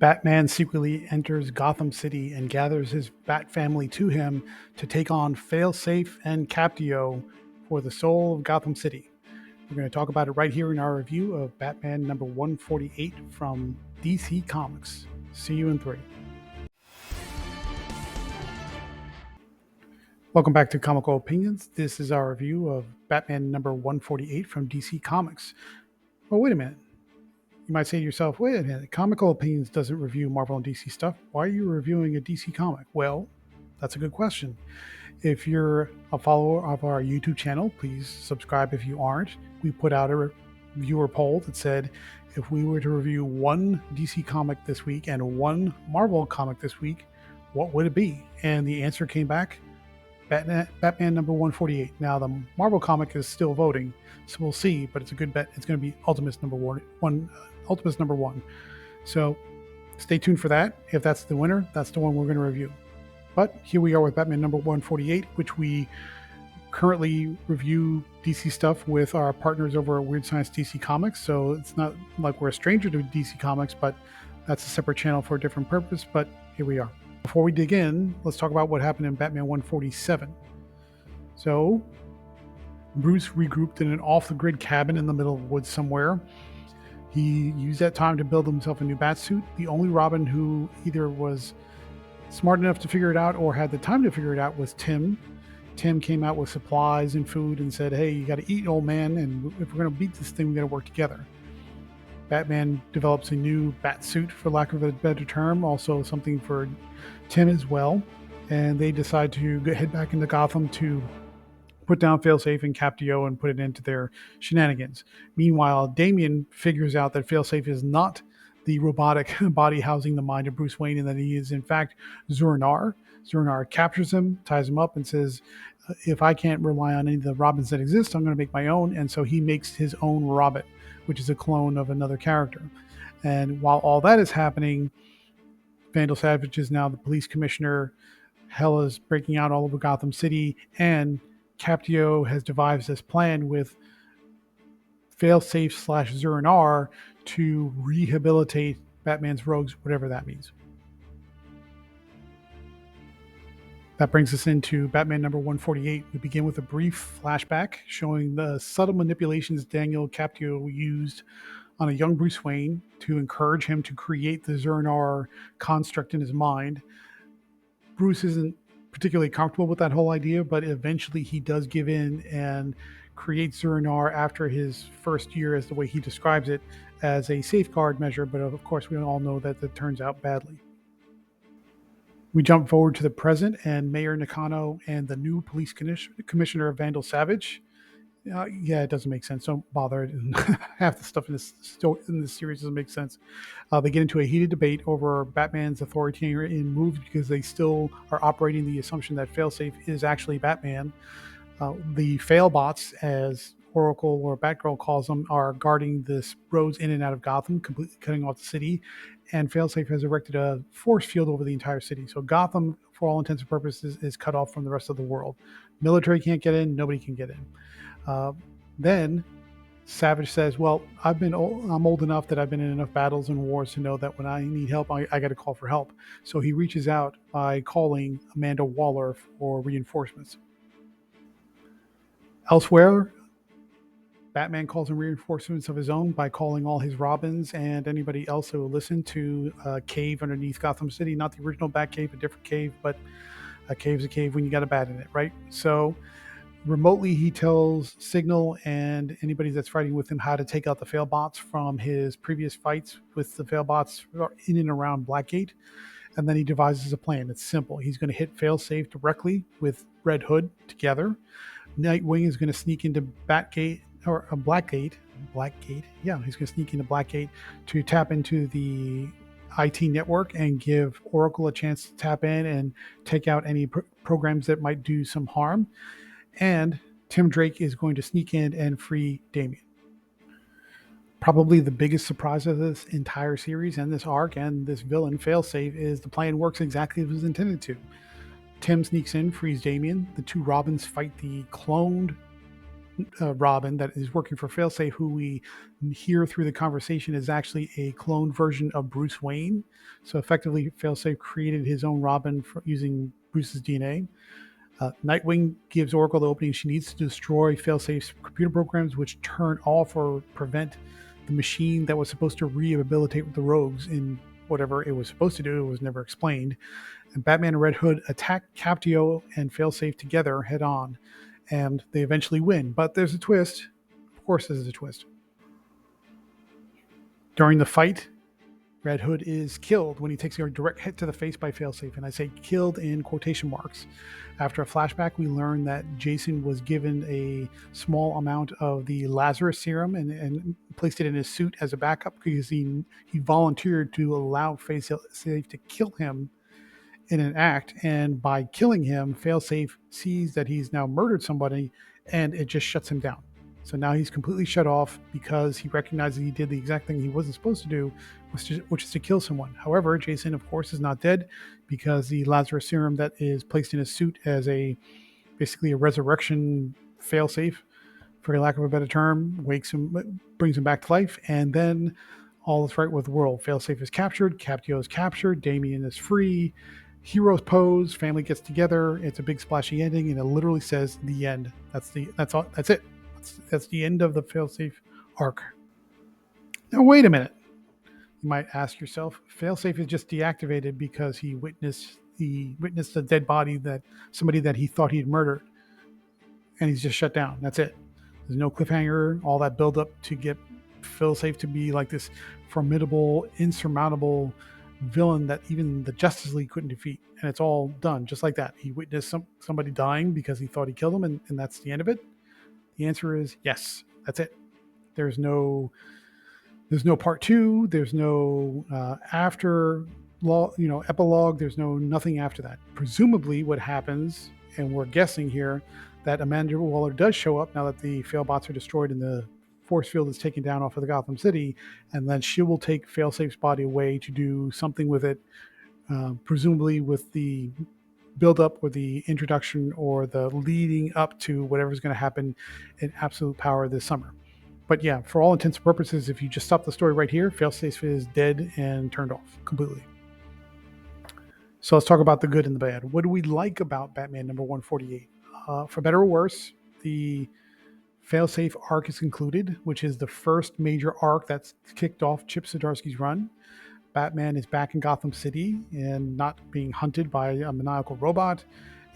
Batman secretly enters Gotham City and gathers his Bat family to him to take on Failsafe and Captio for the soul of Gotham City. We're going to talk about it right here in our review of Batman number 148 from DC Comics. See you in 3. Welcome back to Comical Opinions. This is our review of Batman number 148 from DC Comics. Well, wait a minute. You might say to yourself, wait a minute, Comical Opinions doesn't review Marvel and DC stuff. Why are you reviewing a DC comic? Well, that's a good question. If you're a follower of our YouTube channel, please subscribe if you aren't. We put out a viewer poll that said if we were to review one DC comic this week and one Marvel comic this week, what would it be? And the answer came back, Batman number 148. Now, the Marvel comic is still voting, so we'll see, but it's a good bet. It's going to be Ultimate's number one. So stay tuned for that. If that's the winner, that's the one we're going to review. But here we are with Batman number 148, which we currently review DC stuff with our partners over at Weird Science DC Comics. So it's not like we're a stranger to DC Comics, but that's a separate channel for a different purpose. But here we are. Before we dig in, let's talk about what happened in Batman 147. So Bruce regrouped in an off-the-grid cabin in the middle of the woods somewhere. He used that time to build himself a new batsuit. The only Robin who either was smart enough to figure it out or had the time to figure it out was Tim. Tim came out with supplies and food and said, hey, you got to eat, old man, and if we're going to beat this thing, we got to work together. Batman develops a new batsuit, for lack of a better term, also something for Tim as well, and they decide to head back into Gotham to put down Failsafe and Captio and put it into their shenanigans. Meanwhile, Damian figures out that Failsafe is not the robotic body housing the mind of Bruce Wayne, and that he is in fact Zur-En-Arrh. Zur-En-Arrh captures him, ties him up, and says, if I can't rely on any of the Robins that exist, I'm going to make my own. And so he makes his own Robin, which is a clone of another character. And while all that is happening, Vandal Savage is now the police commissioner. Hell is breaking out all over Gotham City, and Captio has devised this plan with Failsafe / Zur-En-Arrh to rehabilitate Batman's rogues, whatever that means. That brings us into Batman number 148. We begin with a brief flashback showing the subtle manipulations Daniel Captio used on a young Bruce Wayne to encourage him to create the Zur-En-Arrh construct in his mind. Bruce isn't particularly comfortable with that whole idea, but eventually he does give in and create Zur-En-Arrh after his first year, as the way he describes it, as a safeguard measure. But of course, we all know that that turns out badly. We jump forward to the present, and Mayor Nakano and the new police commissioner of Vandal Savage. It doesn't make sense. Don't bother. Half the stuff in this series doesn't make sense. They get into a heated debate over Batman's authoritarian moves because they still are operating the assumption that Failsafe is actually Batman. The Failbots, as Oracle or Batgirl calls them, are guarding this roads in and out of Gotham, completely cutting off the city. And Failsafe has erected a force field over the entire city. So Gotham, for all intents and purposes, is cut off from the rest of the world. Military can't get in. Nobody can get in. Then Savage says, well, I'm old enough that I've been in enough battles and wars to know that when I need help, I got to call for help. So he reaches out by calling Amanda Waller for reinforcements. Elsewhere, Batman calls in reinforcements of his own by calling all his Robins and anybody else who will listen to a cave underneath Gotham City. Not the original Batcave, a different cave, but a cave's a cave when you got a bat in it, right? So remotely, he tells Signal and anybody that's fighting with him how to take out the Failbots from his previous fights with the Failbots in and around Blackgate. And then he devises a plan. It's simple. He's going to hit Failsafe directly with Red Hood together. Nightwing is going to sneak into Blackgate. Yeah, he's going to sneak into Blackgate to tap into the IT network and give Oracle a chance to tap in and take out any programs that might do some harm. And Tim Drake is going to sneak in and free Damian. Probably the biggest surprise of this entire series and this arc and this villain, Failsafe, is the plan works exactly as it was intended to. Tim sneaks in, frees Damian. The two Robins fight the cloned Robin that is working for Failsafe, who we hear through the conversation is actually a cloned version of Bruce Wayne. So effectively, Failsafe created his own Robin using Bruce's DNA. Nightwing gives Oracle the opening she needs to destroy Failsafe's computer programs, which turn off or prevent the machine that was supposed to rehabilitate the rogues in whatever it was supposed to do. It was never explained. And Batman and Red Hood attack Captio and Failsafe together head on, and they eventually win. But there's a twist. Of course, there's a twist. During the fight, Red Hood is killed when he takes a direct hit to the face by Failsafe, and I say killed in quotation marks. After a flashback, we learn that Jason was given a small amount of the Lazarus serum and placed it in his suit as a backup because he volunteered to allow Failsafe to kill him in an act, and by killing him, Failsafe sees that he's now murdered somebody, and it just shuts him down. So now he's completely shut off because he recognizes he did the exact thing he wasn't supposed to do, which is to kill someone. However, Jason, of course, is not dead because the Lazarus serum that is placed in his suit as basically a resurrection failsafe, for lack of a better term, brings him back to life, and then all is right with the world. Failsafe is captured, Captio is captured, Damian is free, heroes pose, family gets together. It's a big splashy ending, and it literally says the end. That's it. That's the end of the Failsafe arc. Now, wait a minute. You might ask yourself, Failsafe is just deactivated because he witnessed the dead body that somebody that he thought he had murdered, and he's just shut down. That's it. There's no cliffhanger, all that build up to get Failsafe to be like this formidable, insurmountable villain that even the Justice League couldn't defeat. And it's all done just like that. He witnessed somebody dying because he thought he killed him, and that's the end of it. The answer is yes. That's it. There's no part two. There's no epilogue. There's nothing after that. Presumably, what happens, and we're guessing here, that Amanda Waller does show up now that the Failbots are destroyed and the force field is taken down off of the Gotham City, and then she will take Failsafe's body away to do something with it, presumably with the build up or the introduction or the leading up to whatever's going to happen in Absolute Power this summer. But yeah, for all intents and purposes, if you just stop the story right here, Failsafe is dead and turned off completely. So let's talk about the good and the bad. What do we like about Batman number 148? For better or worse, the Failsafe arc is concluded, which is the first major arc that's kicked off Chip Zdarsky's run. Batman is back in Gotham City and not being hunted by a maniacal robot.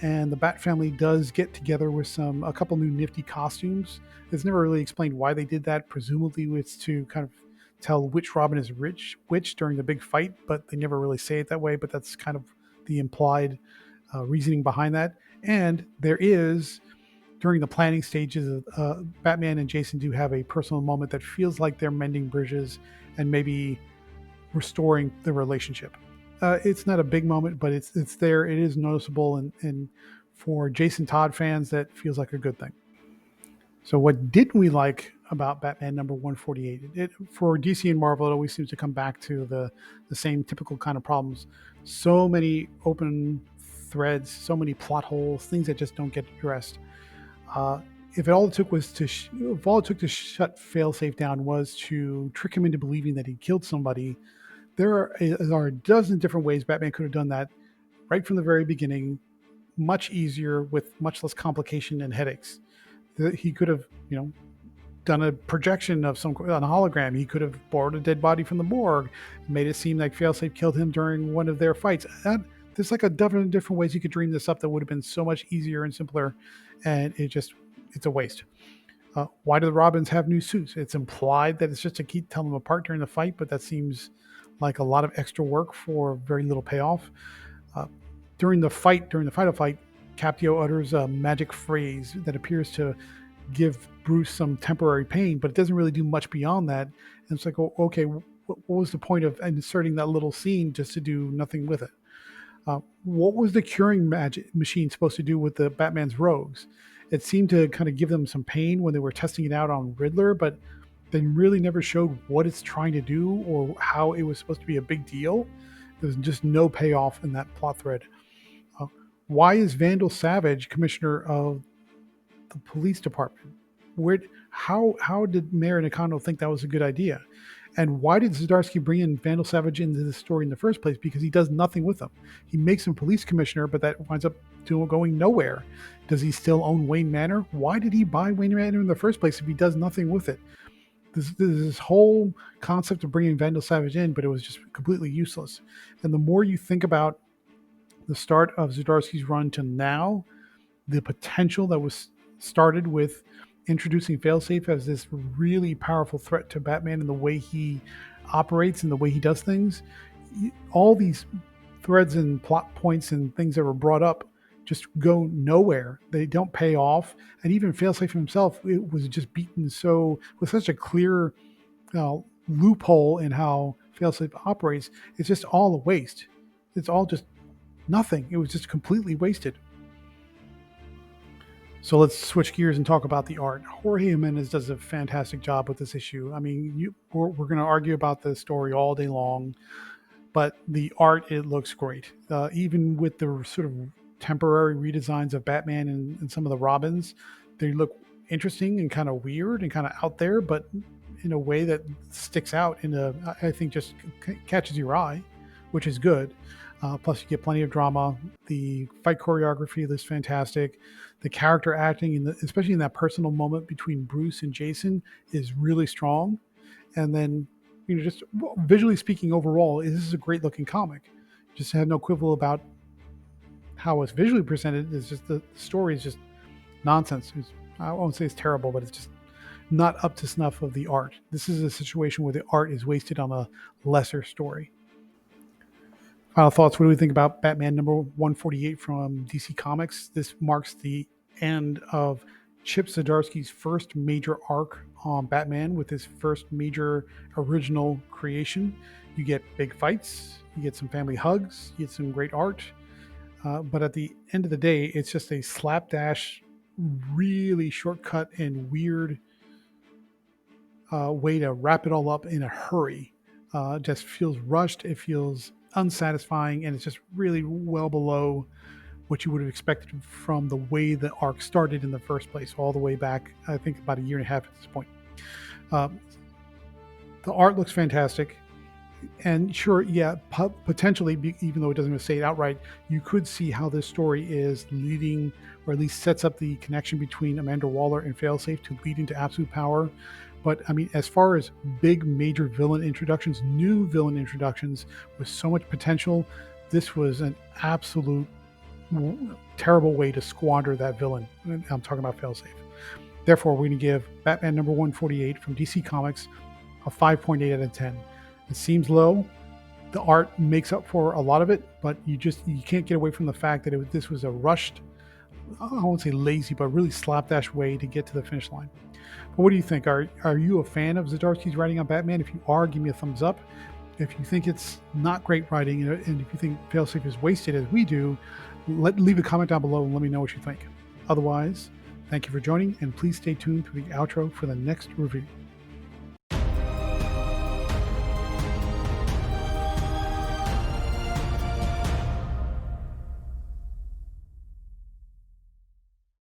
And the Bat family does get together with a couple new nifty costumes. It's never really explained why they did that. Presumably it's to kind of tell which Robin is which during the big fight, but they never really say it that way. But that's kind of the implied reasoning behind that. And there is, during the planning stages, Batman and Jason do have a personal moment that feels like they're mending bridges and maybe restoring the relationship. It's not a big moment, but it's there. It is noticeable, and for Jason Todd fans, that feels like a good thing. So what didn't we like about Batman number 148? For DC and Marvel, it always seems to come back to the same typical kind of problems. So many open threads, so many plot holes, things that just don't get addressed. If all it took to shut Failsafe down was to trick him into believing that he killed somebody, there are a dozen different ways Batman could have done that right from the very beginning, much easier with much less complication and headaches. He could have, done a projection of on a hologram. He could have borrowed a dead body from the morgue, made it seem like Failsafe killed him during one of their fights. There's like a dozen different ways you could dream this up that would have been so much easier and simpler, and it's a waste. Why do the Robins have new suits? It's implied that it's just to keep telling them apart during the fight, but that seems like a lot of extra work for very little payoff. During the final fight, Captio utters a magic phrase that appears to give Bruce some temporary pain, but it doesn't really do much beyond that. And it's like, okay, what was the point of inserting that little scene just to do nothing with it? What was the curing magic machine supposed to do with the Batman's rogues? It seemed to kind of give them some pain when they were testing it out on Riddler, but they really never showed what it's trying to do or how it was supposed to be a big deal. There's just no payoff in that plot thread. Why is Vandal Savage commissioner of the police department? Where, how did Mayor Nakano think that was a good idea? And why did Zdarsky bring in Vandal Savage into the story in the first place? Because he does nothing with him. He makes him police commissioner, but that winds up going nowhere. Does he still own Wayne Manor? Why did he buy Wayne Manor in the first place if he does nothing with it? This whole concept of bringing Vandal Savage in, but it was just completely useless. And the more you think about the start of Zdarsky's run to now, the potential that was started with introducing Failsafe as this really powerful threat to Batman and the way he operates and the way he does things, all these threads and plot points and things that were brought up just go nowhere. They don't pay off. And even Failsafe himself, it was just beaten so with such a clear loophole in how Failsafe operates. It's just all a waste. It's all just nothing. It was just completely wasted. So let's switch gears and talk about the art. Jorge Jimenez does a fantastic job with this issue. I mean, we're going to argue about the story all day long, but the art, it looks great. Even with the sort of temporary redesigns of Batman and some of the Robins, they look interesting and kind of weird and kind of out there, but in a way that sticks out I think just catches your eye, which is good. Plus, you get plenty of drama. The fight choreography is fantastic. The character acting, especially in that personal moment between Bruce and Jason, is really strong. And then, just visually speaking, overall, this is a great looking comic. Just have no quibble about how it's visually presented. It's just the story is just nonsense. I won't say it's terrible, but it's just not up to snuff of the art. This is a situation where the art is wasted on a lesser story. Final thoughts. What do we think about Batman number 148 from DC Comics? This marks the end of Chip Zdarsky's first major arc on Batman with his first major original creation. You get big fights, you get some family hugs, you get some great art. But at the end of the day, it's just a slapdash, really shortcut and weird way to wrap it all up in a hurry. Just feels rushed. It feels unsatisfying, and it's just really well below what you would have expected from the way the arc started in the first place, all the way back, I think, about a year and a half at this point. The art looks fantastic. And sure, yeah, potentially, even though it doesn't say it outright, you could see how this story is leading, or at least sets up the connection between Amanda Waller and Failsafe to lead into Absolute Power. But I mean, as far as big major villain introductions, new villain introductions with so much potential, this was an absolute terrible way to squander that villain. I'm talking about Failsafe. Therefore, we're going to give Batman number 148 from DC Comics a 5.8 out of 10. It seems low. The art makes up for a lot of it, but you can't get away from the fact that this was a rushed, I won't say lazy, but really slapdash way to get to the finish line. But what do you think? Are you a fan of Zdarsky's writing on Batman? If you are, give me a thumbs up. If you think it's not great writing, and if you think Failsafe is wasted as we do, leave a comment down below and let me know what you think. Otherwise, thank you for joining, and please stay tuned for the outro for the next review.